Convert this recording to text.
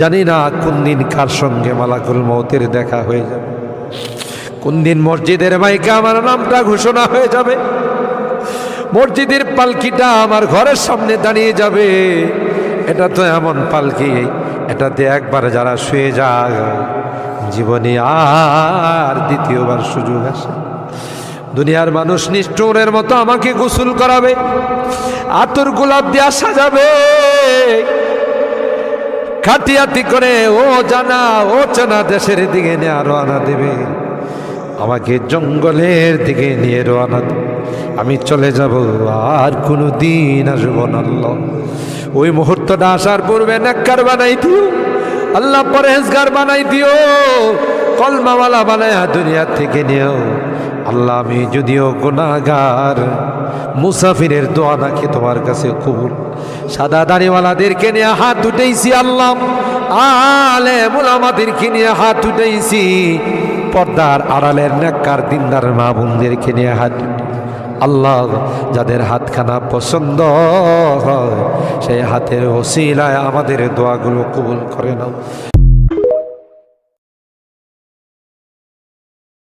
জানি না কোন দিন কার সঙ্গে মালাকুল মৌতের দেখা হয়ে যাবে, কোন দিন মসজিদের মাইকে আমার নামটা ঘোষণা হয়ে যাবে, মসজিদের পালকিটা আমার ঘরের সামনে দাঁড়িয়ে যাবে। এটা তো এমন পালকি, এটাতে একবার যারা শুয়ে যায় জীবনে আর দ্বিতীয়বার সুযোগ আসে। দুনিয়ার মানুষ নিষ্ঠুরের মতো আমাকে গোসল করাবে, আতর গোলাপ দিয়া সাজাবে, খাটিয়াতি করে ও জানা ও চেনা দেশের দিকে নিয়ে রওনা দেবে, আমাকে জঙ্গলের দিকে নিয়ে রওনা দেবে। আমি চলে যাব, আর কোনো দিন আসবো না। আল্লাহ ওই মুহূর্তটা আসার পূর্বে নেককার বানাই দিও আল্লাহ, পরহেজগার বানাই দিও, কলমাওয়ালা বানায়া দুনিয়া থেকে নিও আল্লাহ। আমি যদিও গুনাহগার, মুসাফিরের দোয়া নাকি তোমার কাছে কবুল। সাদা দাড়িওয়ালাদেরকে নিয়ে হাত উঠেছি আল্লাহ, আলেম উলামাদেরকে নিয়ে হাত উঠেছি, পর্দার আড়ালের নেককার দিনদার মা বোনদেরকে নিয়ে হাত আল্লাহ। যাদের হাতখানা পছন্দ হয় সেই হাতের ওসিলায় আমাদের দোয়াগুলো কবুল করে নাও।